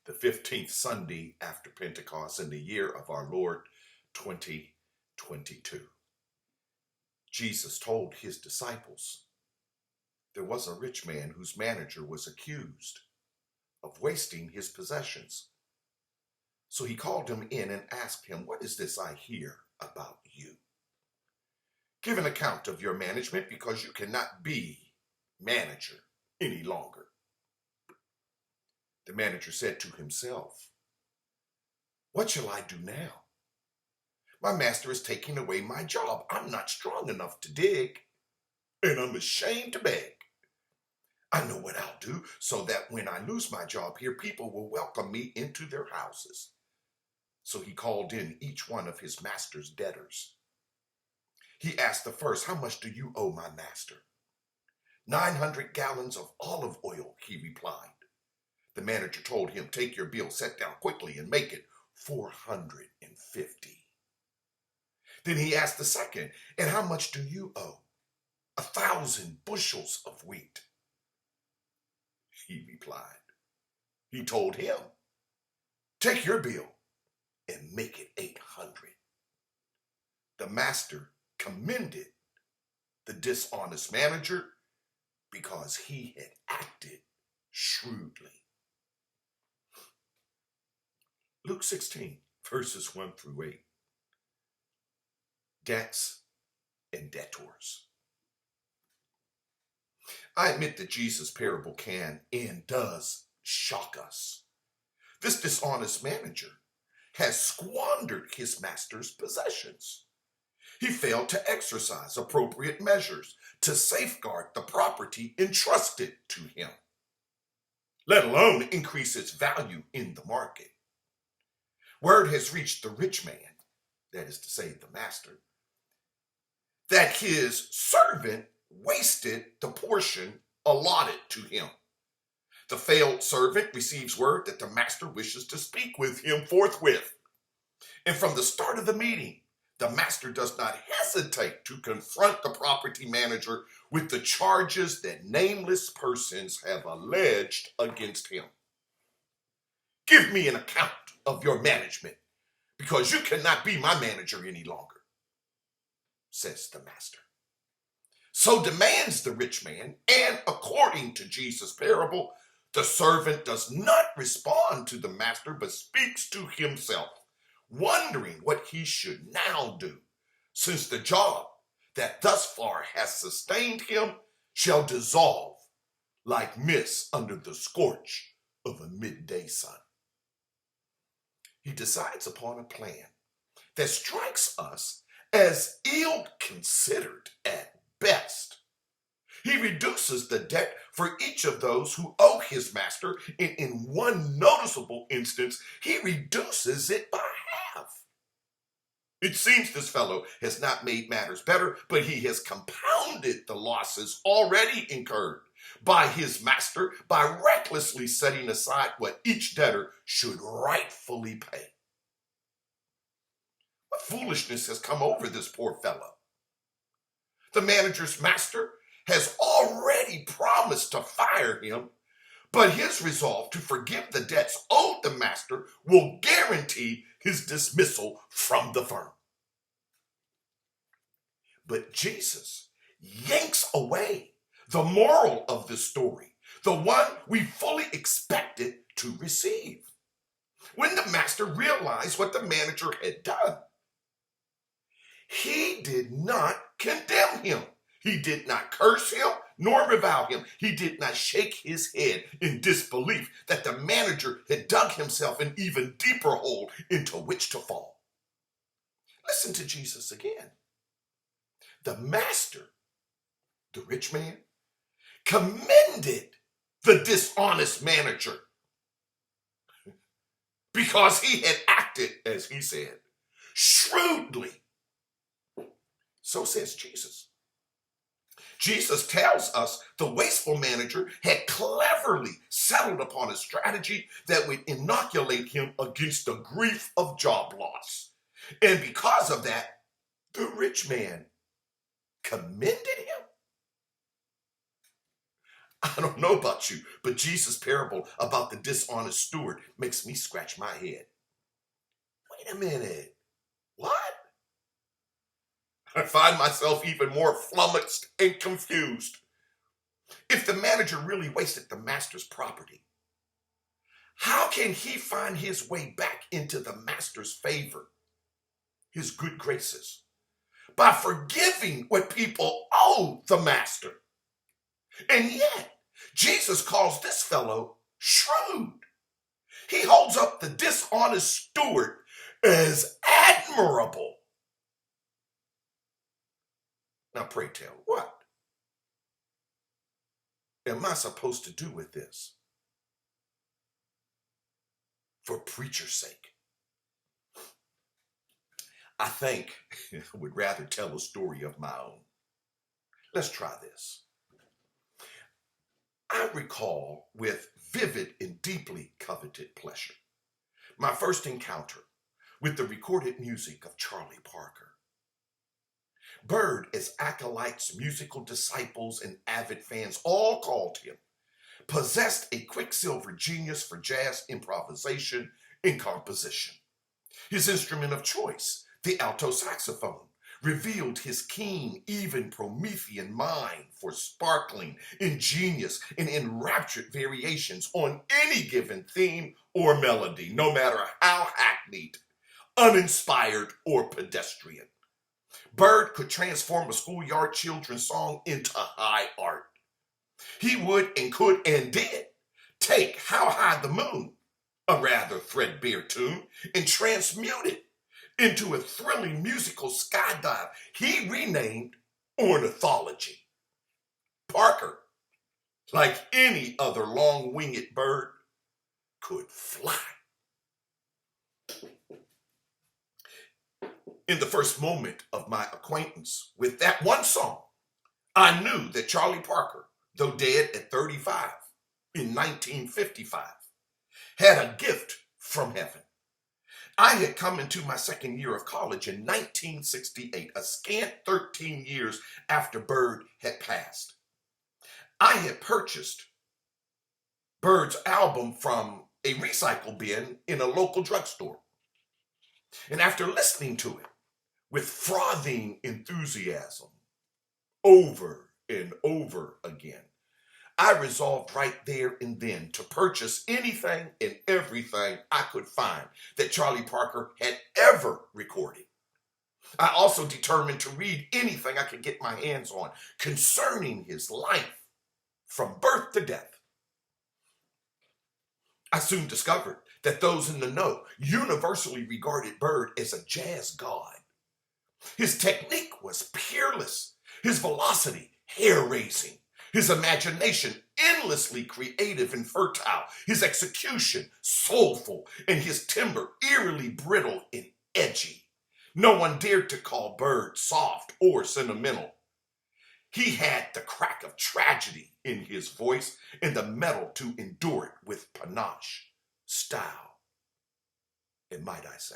the 15th Sunday after Pentecost in the year of our Lord 2022. Jesus told his disciples there was a rich man whose manager was accused of wasting his possessions. So he called him in and asked him, "What is this I hear about you? Give an account of your management, because you cannot be manager any longer." The manager said to himself, "What shall I do now? My master is taking away my job. I'm not strong enough to dig, and I'm ashamed to beg. I know what I'll do so that when I lose my job here, people will welcome me into their houses." So he called in each one of his master's debtors. He asked the first, "How much do you owe my master?" 900 gallons of olive oil, he replied. The manager told him, "Take your bill, set down quickly, and make it 450. Then he asked the second, "And how much do you owe?" 1,000 bushels of wheat, he replied. He told him, "Take your bill and make it 800. The master commended the dishonest manager because he had acted shrewdly. Luke 16, verses 1 through 8. Debts and debtors. I admit that Jesus' parable can and does shock us. This dishonest manager has squandered his master's possessions. He failed to exercise appropriate measures to safeguard the property entrusted to him, let alone increase its value in the market. Word has reached the rich man, that is to say the master, that his servant wasted the portion allotted to him. The failed servant receives word that the master wishes to speak with him forthwith. And from the start of the meeting, the master does not hesitate to confront the property manager with the charges that nameless persons have alleged against him. "Give me an account of your management, because you cannot be my manager any longer," says the master. So demands the rich man, and according to Jesus' parable, the servant does not respond to the master, but speaks to himself, wondering what he should now do, since the job that thus far has sustained him shall dissolve like mist under the scorch of a midday sun. He decides upon a plan that strikes us as ill-considered at best. He reduces the debt for each of those who owe his master, and in one noticeable instance, he reduces it by half. It seems this fellow has not made matters better, but he has compounded the losses already incurred by his master by recklessly setting aside what each debtor should rightfully pay. What foolishness has come over this poor fellow? The manager's master has already promised to fire him, but his resolve to forgive the debts owed the master will guarantee his dismissal from the firm. But Jesus yanks away the moral of this story, the one we fully expected to receive. When the master realized what the manager had done, he did not condemn him. He did not curse him nor revile him. He did not shake his head in disbelief that the manager had dug himself an even deeper hole into which to fall. Listen to Jesus again. The master, the rich man, commended the dishonest manager because he had acted, as he said, shrewdly. So says Jesus. Jesus tells us the wasteful manager had cleverly settled upon a strategy that would inoculate him against the grief of job loss. And because of that, the rich man commended him. I don't know about you, but Jesus' parable about the dishonest steward makes me scratch my head. Wait a minute. What? I find myself even more flummoxed and confused. If the manager really wasted the master's property, how can he find his way back into the master's favor, his good graces, by forgiving what people owe the master? And yet, Jesus calls this fellow shrewd. He holds up the dishonest steward as admirable. Now, pray tell, what am I supposed to do with this? For preacher's sake, I think I would rather tell a story of my own. Let's try this. I recall with vivid and deeply coveted pleasure my first encounter with the recorded music of Charlie Parker. Bird, as acolytes, musical disciples, and avid fans all called him, possessed a quicksilver genius for jazz improvisation and composition. His instrument of choice, the alto saxophone, revealed his keen, even Promethean mind for sparkling, ingenious, and enraptured variations on any given theme or melody, no matter how hackneyed, uninspired, or pedestrian. Bird could transform a schoolyard children's song into high art. He would and could and did take How High the Moon, a rather threadbare tune, and transmute it into a thrilling musical skydive he renamed Ornithology. Parker, like any other long-winged bird, could fly. In the first moment of my acquaintance with that one song, I knew that Charlie Parker, though dead at 35 in 1955, had a gift from heaven. I had come into my second year of college in 1968, a scant 13 years after Bird had passed. I had purchased Bird's album from a recycle bin in a local drugstore. And after listening to it with frothing enthusiasm over and over again, I resolved right there and then to purchase anything and everything I could find that Charlie Parker had ever recorded. I also determined to read anything I could get my hands on concerning his life from birth to death. I soon discovered that those in the know universally regarded Bird as a jazz god. His technique was peerless, his velocity hair-raising, his imagination endlessly creative and fertile, his execution soulful, and his timbre eerily brittle and edgy. No one dared to call Bird soft or sentimental. He had the crack of tragedy in his voice and the mettle to endure it with panache, style, and might I say,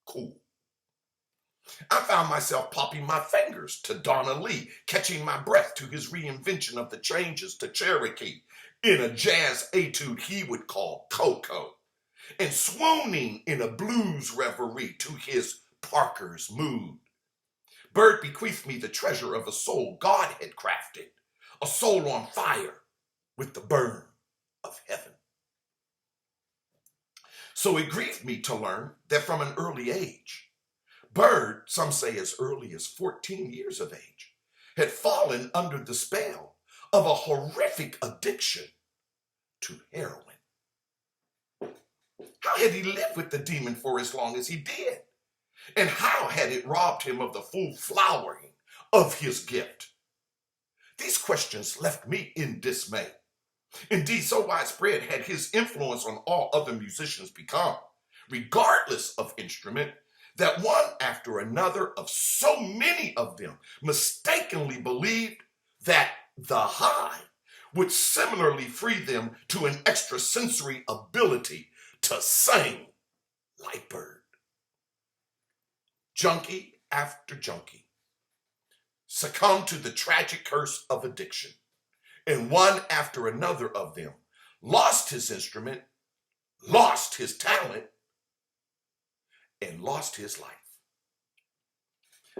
cool. I found myself popping my fingers to Donna Lee, catching my breath to his reinvention of the changes to Cherokee in a jazz etude he would call Coco, and swooning in a blues reverie to his Parker's mood. Bird bequeathed me the treasure of a soul God had crafted, a soul on fire with the burn of heaven. So it grieved me to learn that from an early age, Bird, some say as early as 14 years of age, had fallen under the spell of a horrific addiction to heroin. How had he lived with the demon for as long as he did? And how had it robbed him of the full flowering of his gift? These questions left me in dismay. Indeed, so widespread had his influence on all other musicians become, regardless of instrument, that one after another of so many of them mistakenly believed that the high would similarly free them to an extrasensory ability to sing like Bird. Junkie after junkie succumbed to the tragic curse of addiction And one after another of them lost his instrument, lost his talent, and lost his life.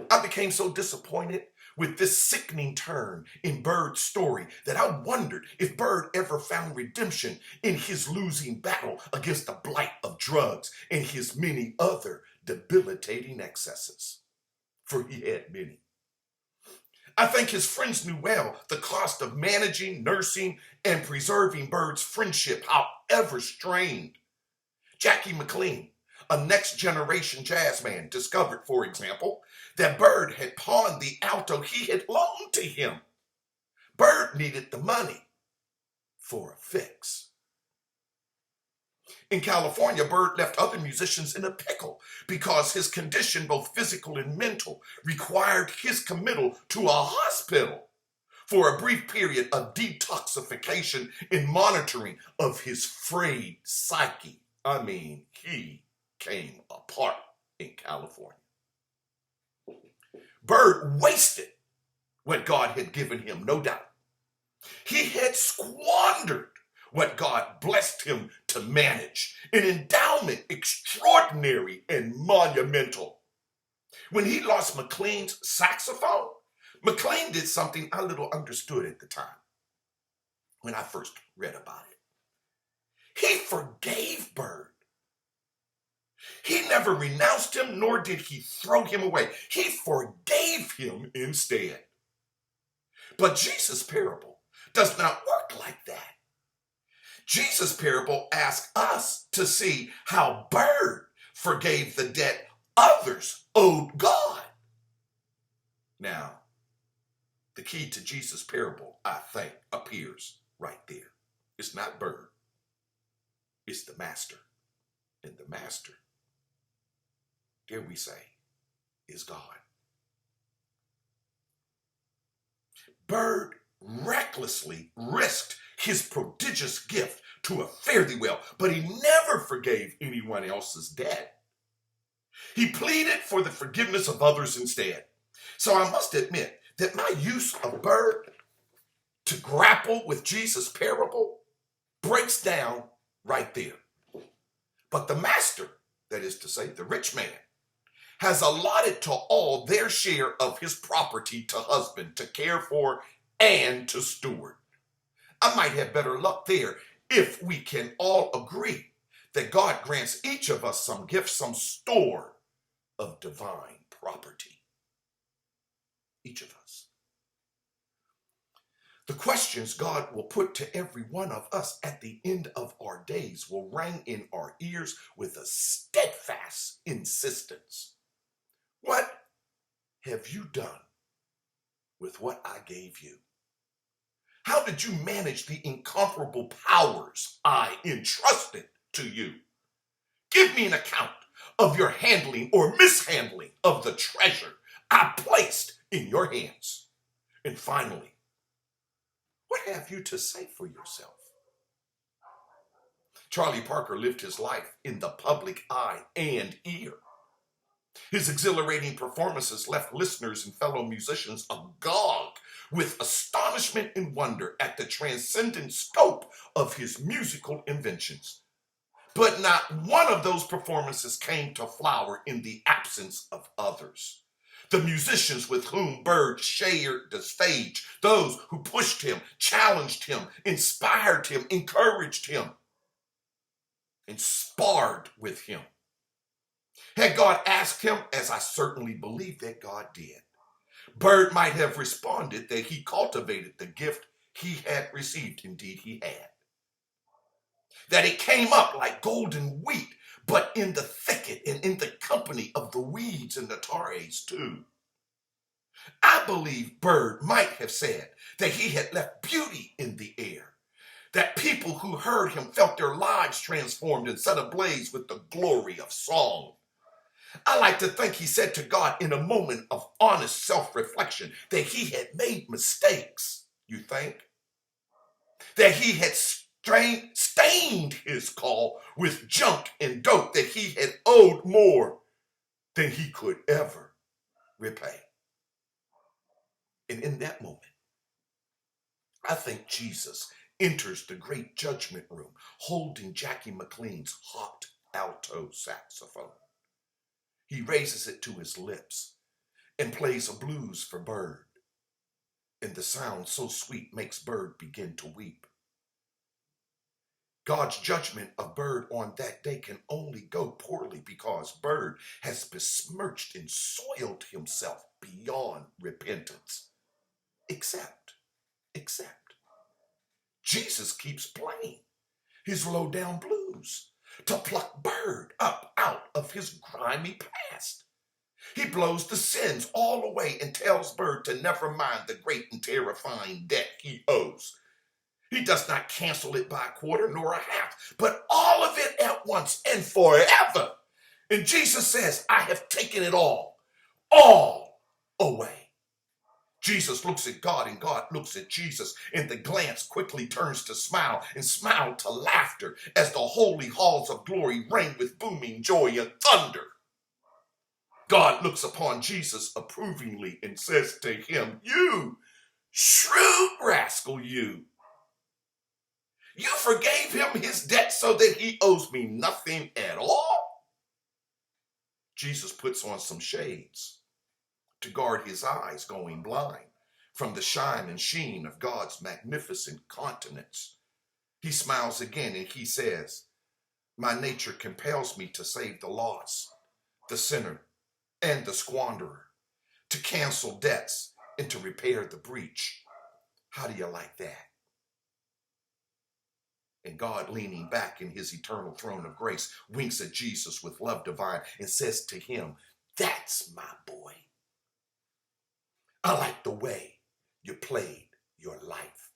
I became so disappointed with this sickening turn in Bird's story that I wondered if Bird ever found redemption in his losing battle against the blight of drugs and his many other debilitating excesses. For he had many. I think his friends knew well the cost of managing, nursing, and preserving Bird's friendship, however strained. Jackie McLean, a next-generation jazz man, discovered, for example, that Bird had pawned the alto he had loaned to him. Bird needed the money for a fix. In California, Bird left other musicians in a pickle because his condition, both physical and mental, required his committal to a hospital for a brief period of detoxification and monitoring of his frayed psyche. He came apart in California. Bird wasted what God had given him, no doubt. He had squandered what God blessed him to manage, an endowment extraordinary and monumental. When he lost McLean's saxophone, McLean did something I little understood at the time when I first read about it. He forgave Bird. He never renounced him, nor did he throw him away. He forgave him instead. But Jesus' parable does not work like that. Jesus' parable asks us to see how Bird forgave the debt others owed God. Now, the key to Jesus' parable, I think, appears right there. It's not Bird. It's the master. And the master, dare we say, is God. Bird recklessly risked his prodigious gift to a fare-thee-well, but he never forgave anyone else's debt. He pleaded for the forgiveness of others instead. So I must admit that my use of Bird to grapple with Jesus' parable breaks down right there. But the master, that is to say, the rich man, has allotted to all their share of his property to husband, to care for, and to steward. I might have better luck there if we can all agree that God grants each of us some gift, some store of divine property. Each of us. The questions God will put to every one of us at the end of our days will ring in our ears with a steadfast insistence. What have you done with what I gave you? How did you manage the incomparable powers I entrusted to you? Give me an account of your handling or mishandling of the treasure I placed in your hands. And finally, what have you to say for yourself? Charlie Parker lived his life in the public eye and ear. His exhilarating performances left listeners and fellow musicians agog with astonishment and wonder at the transcendent scope of his musical inventions. But not one of those performances came to flower in the absence of others. The musicians with whom Bird shared the stage, those who pushed him, challenged him, inspired him, encouraged him, and sparred with him. Had God asked him, as I certainly believe that God did, Bird might have responded that he cultivated the gift he had received. Indeed, he had. That it came up like golden wheat, but in the thicket and in the company of the weeds and the tares too. I believe Bird might have said that he had left beauty in the air, that people who heard him felt their lives transformed and set ablaze with the glory of song. I like to think he said to God in a moment of honest self-reflection that he had made mistakes, you think? That he had stained his call with junk and dope, that he had owed more than he could ever repay. And in that moment, I think Jesus enters the great judgment room holding Jackie McLean's hot alto saxophone. He raises it to his lips and plays a blues for Bird. And the sound so sweet makes Bird begin to weep. God's judgment of Bird on that day can only go poorly because Bird has besmirched and soiled himself beyond repentance. Except, Jesus keeps playing his low-down blues to pluck Bird up out of his grimy past. He blows the sins all away and tells Bird to never mind the great and terrifying debt he owes. He does not cancel it by a quarter nor a half, but all of it at once and forever. And Jesus says, I have taken it all away. Jesus looks at God and God looks at Jesus, and the glance quickly turns to smile and smile to laughter as the holy halls of glory ring with booming joy and thunder. God looks upon Jesus approvingly and says to him, you shrewd rascal, you. You forgave him his debt so that he owes me nothing at all? Jesus puts on some shades to guard his eyes going blind from the shine and sheen of God's magnificent countenance. He smiles again and he says, my nature compels me to save the lost, the sinner, and the squanderer, to cancel debts and to repair the breach. How do you like that? And God, leaning back in his eternal throne of grace, winks at Jesus with love divine and says to him, that's my boy. I like the way you played your life,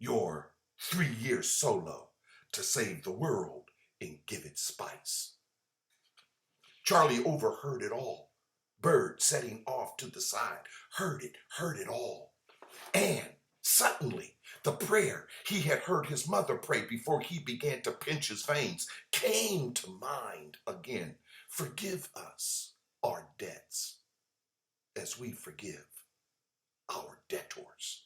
your 3-year solo to save the world and give it spice. Charlie overheard it all. Bird setting off to the side, heard it all. And suddenly, the prayer he had heard his mother pray before he began to pinch his veins came to mind again. Forgive us our debts as we forgive our debtors.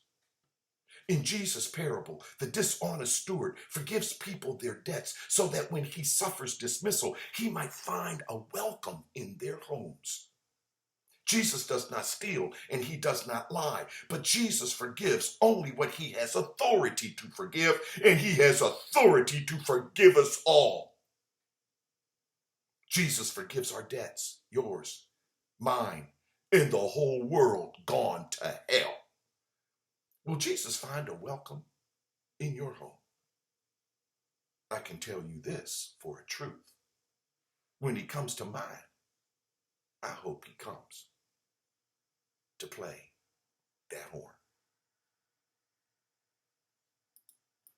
In Jesus' parable, the dishonest steward forgives people their debts so that when he suffers dismissal, he might find a welcome in their homes. Jesus does not steal and he does not lie, but Jesus forgives only what he has authority to forgive, and he has authority to forgive us all. Jesus forgives our debts, yours, mine, and the whole world gone to hell. Will Jesus find a welcome in your home? I can tell you this for a truth. When he comes to mine, I hope he comes to play that horn.